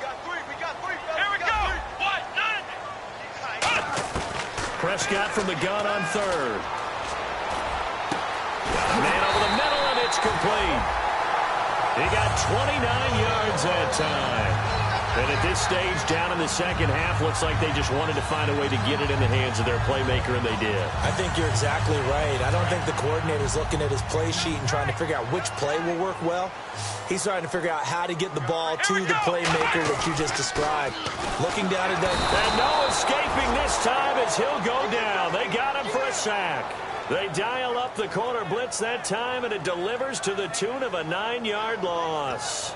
got three. Here we go. What? Prescott from the gun on third. Man over the middle, and it's complete. He got 29 yards that time. And at this stage, down in the second half, looks like they just wanted to find a way to get it in the hands of their playmaker, and they did. I think you're exactly right. I don't think the coordinator's looking at his play sheet and trying to figure out which play will work well. He's trying to figure out how to get the ball to the playmaker that you just described. Looking down at that. And no escaping this time as he'll go down. They got him for a sack. They dial up the corner blitz that time, and it delivers to the tune of a 9-yard loss.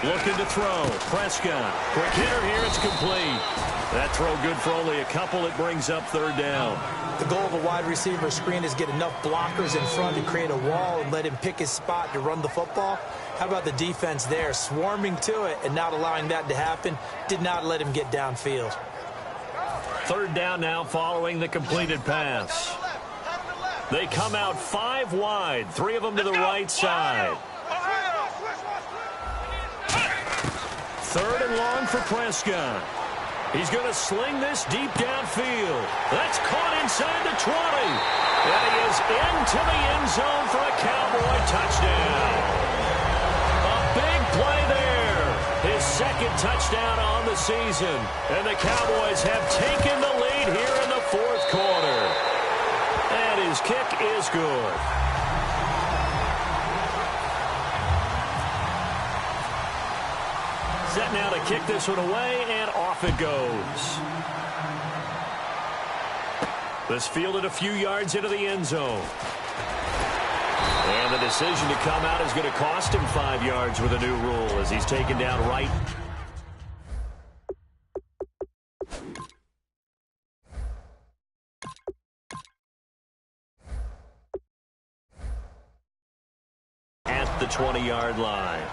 Looking to throw. Prescott. Quick hitter here. It's complete. That throw good for only a couple. It brings up third down. The goal of a wide receiver screen is get enough blockers in front to create a wall and let him pick his spot to run the football. How about the defense there? Swarming to it and not allowing that to happen. Did not let him get downfield. Third down now following the completed pass. They come out 5 wide. 3 of them to the right side. Third and long for Prescott. He's going to sling this deep downfield. That's caught inside the 20. And he is into the end zone for a Cowboy touchdown. A big play there. His second touchdown on the season. And the Cowboys have taken the lead here in the fourth quarter. And his kick is good. Set now to kick this one away, and off it goes. This fielded a few yards into the end zone. And the decision to come out is going to cost him 5 yards with a new rule as he's taken down right. At the 20-yard line.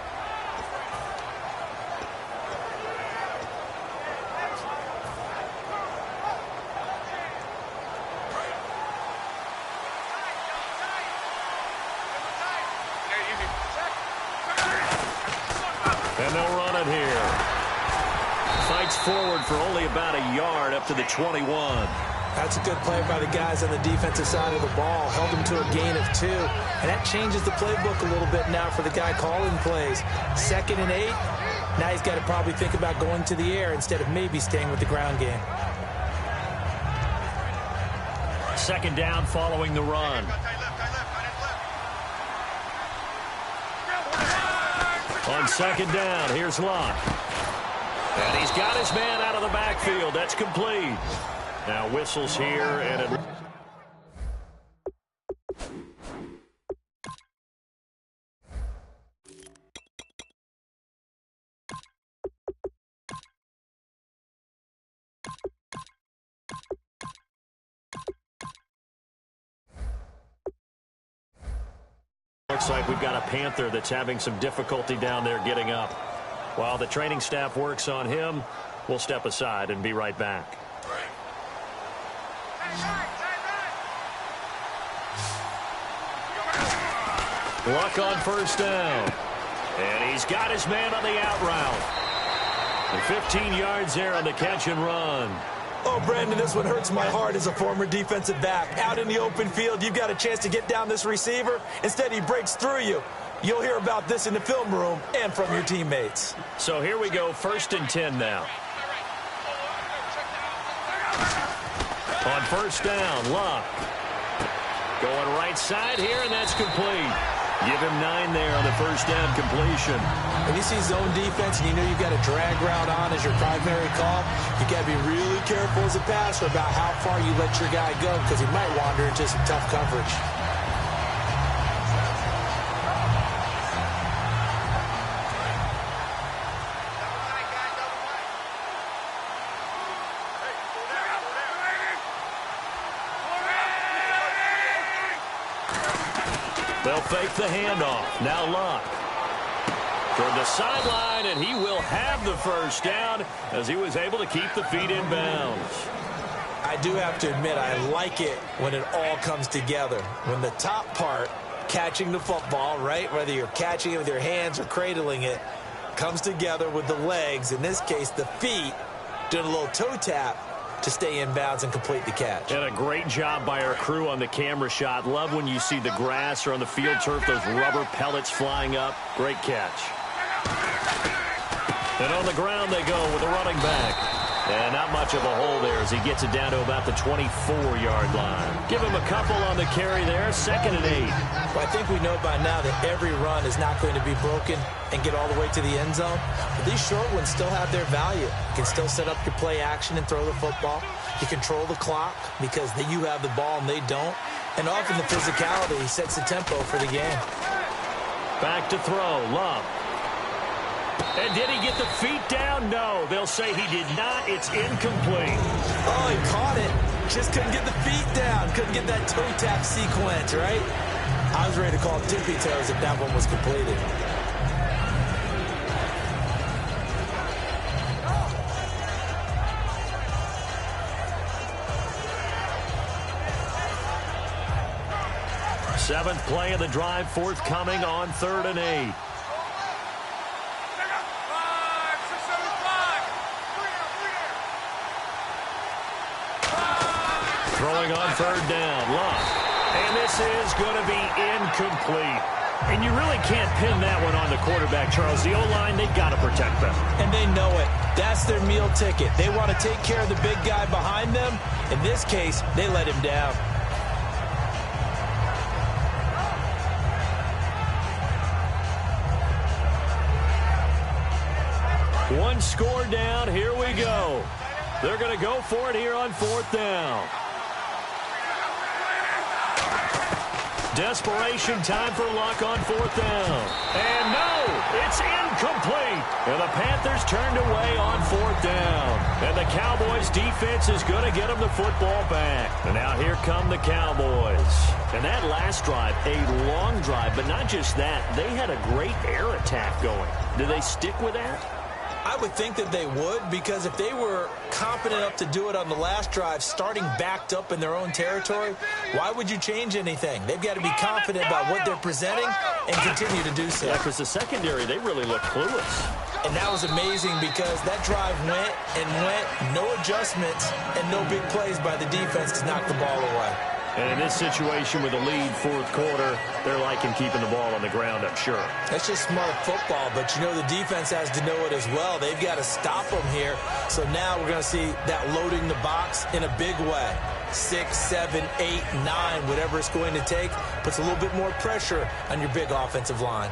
And they'll run it here. Fights forward for only about a yard up to the 21. That's a good play by the guys on the defensive side of the ball. Held them to a gain of 2. And that changes the playbook a little bit now for the guy calling plays. 2nd and 8. Now he's got to probably think about going to the air instead of maybe staying with the ground game. Second down following the run. On second down, here's Locke. And he's got his man out of the backfield. That's complete. Now whistles here, and it looks like we've got a Panther that's having some difficulty down there getting up. While the training staff works on him, we'll step aside and be right back. Luck on first down. And he's got his man on the out route. And 15 yards there on the catch and run. Oh, Brandon, this one hurts my heart as a former defensive back. Out in the open field, you've got a chance to get down this receiver. Instead, he breaks through you. You'll hear about this in the film room and from your teammates. So here we go, 1st and 10 now. On first down, Luck. Going right side here, and that's complete. Give him 9 there on the first down completion. When you see zone defense and you know you've got a drag route on as your primary call, you got to be really careful as a passer about how far you let your guy go because he might wander into some tough coverage. They'll fake the handoff. Now Luck. Toward the sideline, and he will have the first down as he was able to keep the feet in bounds. I do have to admit, I like it when it all comes together. When the top part, catching the football, right, whether you're catching it with your hands or cradling it, comes together with the legs, in this case the feet, doing a little toe tap to stay in bounds and complete the catch. And a great job by our crew on the camera shot. Love when you see the grass or on the field turf, those rubber pellets flying up. Great catch. And on the ground they go with a running back. And not much of a hole there as he gets it down to about the 24-yard line. Give him a couple on the carry there, 2nd and 8. Well, I think we know by now that every run is not going to be broken and get all the way to the end zone. But these short ones still have their value. You can still set up your play action and throw the football. You control the clock because you have the ball and they don't. And often the physicality sets the tempo for the game. Back to throw, Love. And did he get the feet down? No. They'll say he did not. It's incomplete. Oh, he caught it. Just couldn't get the feet down. Couldn't get that toe tap sequence, right? I was ready to call tippy toes if that one was completed. Seventh play of the drive, forthcoming on 3rd and 8. Throwing on 3rd down, Luck. And this is going to be incomplete. And you really can't pin that one on the quarterback, Charles. The O-line, they've got to protect them. And they know it. That's their meal ticket. They want to take care of the big guy behind them. In this case, they let him down. One score down. Here we go. They're going to go for it here on 4th down. Desperation time for Luck on 4th down. And no, it's incomplete. And the Panthers turned away on 4th down. And the Cowboys defense is going to get them the football back. And now here come the Cowboys. And that last drive, a long drive, but not just that. They had a great air attack going. Do they stick with that? I would think that they would, because if they were competent enough to do it on the last drive, starting backed up in their own territory, why would you change anything? They've got to be confident about what they're presenting and continue to do so. Yeah, because the secondary, they really look clueless. And that was amazing because that drive went and went, no adjustments and no big plays by the defense to knock the ball away. And in this situation with a lead 4th quarter, they're liking keeping the ball on the ground, I'm sure. That's just smart football, but you know the defense has to know it as well. They've got to stop them here. So now we're going to see that loading the box in a big way. 6, 7, 8, 9, whatever it's going to take, puts a little bit more pressure on your big offensive line.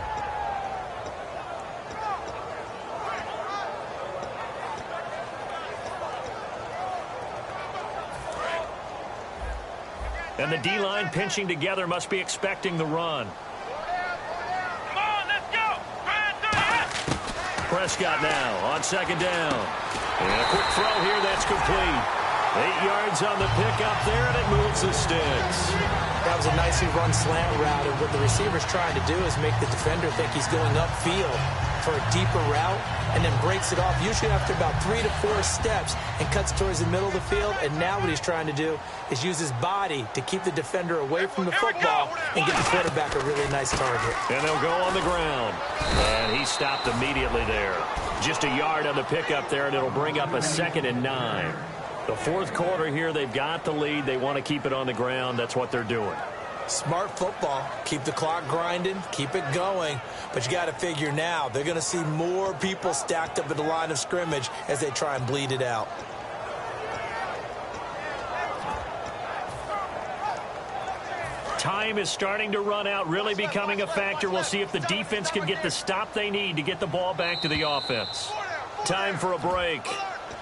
And the D-line pinching together must be expecting the run. Come on, let's go. Prescott now on 2nd down. And a quick throw here that's complete. 8 yards on the pickup there, and it moves the sticks. That was a nicely run slant route, and what the receiver's trying to do is make the defender think he's going upfield for a deeper route, and then breaks it off, usually after about 3 to 4 steps, and cuts towards the middle of the field. And now what he's trying to do is use his body to keep the defender away from the football and get the quarterback a really nice target. And they'll go on the ground. And he stopped immediately there. Just a yard on the pickup there, and it'll bring up a 2nd and 9. The fourth quarter here, they've got the lead. They want to keep it on the ground. That's what they're doing. Smart football. Keep the clock grinding. Keep it going. But you got to figure now, they're going to see more people stacked up at the line of scrimmage as they try and bleed it out. Time is starting to run out, really becoming a factor. We'll see if the defense can get the stop they need to get the ball back to the offense. Time for a break.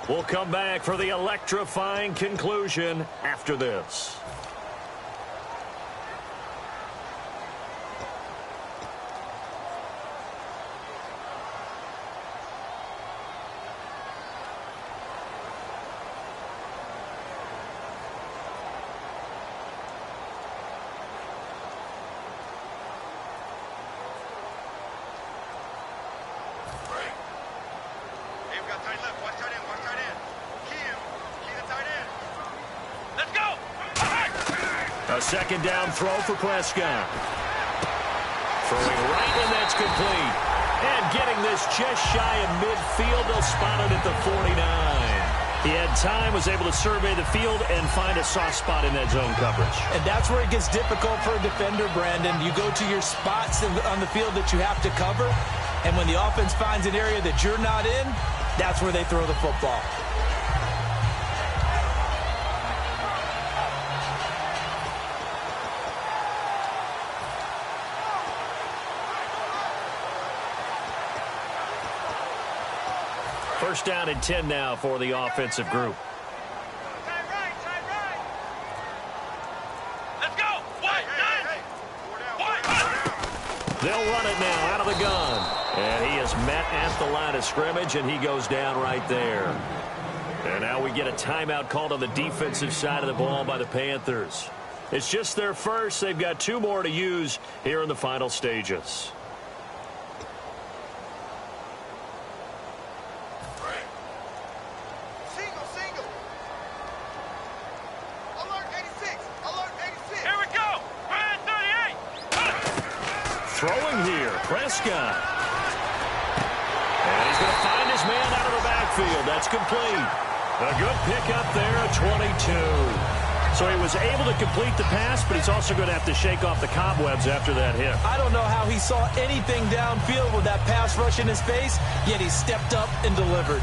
We'll come back for the electrifying conclusion after this. A second down throw for Prescott. Throwing right, and that's complete. And getting this just shy of midfield, they'll spot it at the 49. He had time, was able to survey the field and find a soft spot in that zone coverage. And that's where it gets difficult for a defender, Brandon. You go to your spots on the field that you have to cover, and when the offense finds an area that you're not in, that's where they throw the football. First down and 10 now for the offensive group. Time right. Let's go. They'll run it now out of the gun. And he is met at the line of scrimmage, and he goes down right there. And now we get a timeout called on the defensive side of the ball by the Panthers. It's just their first. They've got 2 more to use here in the final stages. Throwing here, Prescott. And he's going to find his man out of the backfield. That's complete. A good pickup there at 22. So he was able to complete the pass, but he's also going to have to shake off the cobwebs after that hit. I don't know how he saw anything downfield with that pass rush in his face, yet he stepped up and delivered.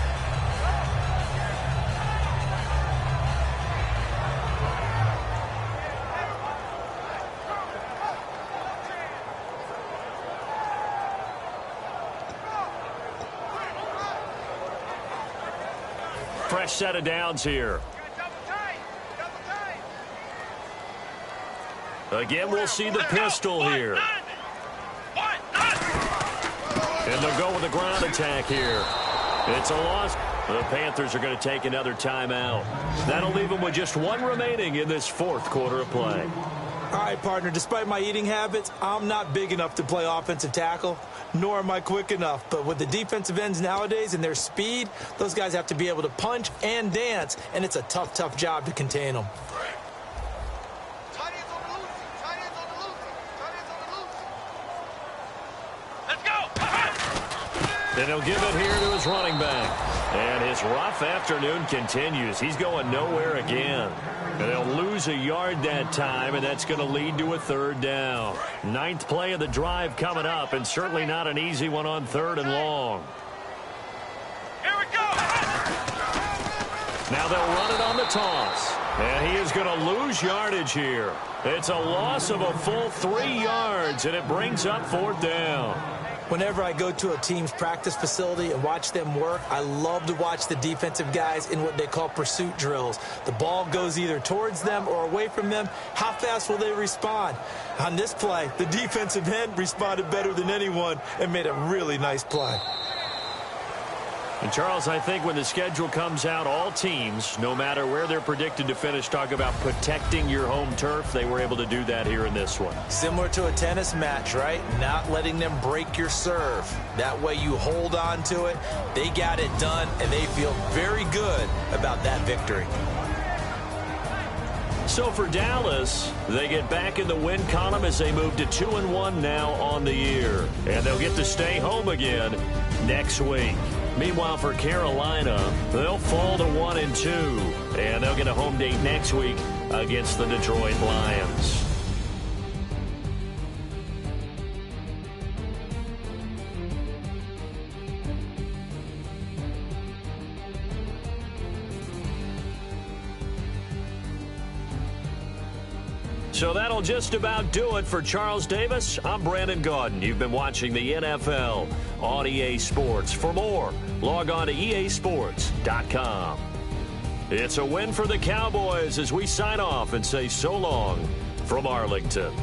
Fresh set of downs here. Again, we'll see the pistol here. And they'll go with the ground attack here. It's a loss. The Panthers are going to take another timeout. That'll leave them with just 1 remaining in this fourth quarter of play. All right, partner, despite my eating habits, I'm not big enough to play offensive tackle, nor am I quick enough. But with the defensive ends nowadays and their speed, those guys have to be able to punch and dance, and it's a tough, tough job to contain them. Let's go. And he'll give it here to his running back. And his rough afternoon continues. He's going nowhere again. And they'll lose a yard that time, and that's going to lead to a 3rd down. 9th play of the drive coming up, and certainly not an easy one on 3rd and long. Here we go. Now they'll run it on the toss. And he is going to lose yardage here. It's a loss of a full 3 yards, and it brings up 4th down. Whenever I go to a team's practice facility and watch them work, I love to watch the defensive guys in what they call pursuit drills. The ball goes either towards them or away from them. How fast will they respond? On this play, the defensive end responded better than anyone and made a really nice play. And, Charles, I think when the schedule comes out, all teams, no matter where they're predicted to finish, talk about protecting your home turf. They were able to do that here in this one. Similar to a tennis match, right? Not letting them break your serve. That way you hold on to it. They got it done, and they feel very good about that victory. So for Dallas, they get back in the win column as they move to 2-1 now on the year. And they'll get to stay home again next week. Meanwhile, for Carolina, they'll fall to 1-2. And they'll get a home date next week against the Detroit Lions. So that'll just about do it for Charles Davis. I'm Brandon Gaudin. You've been watching the NFL on EA Sports. For more, log on to easports.com. It's a win for the Cowboys as we sign off and say so long from Arlington.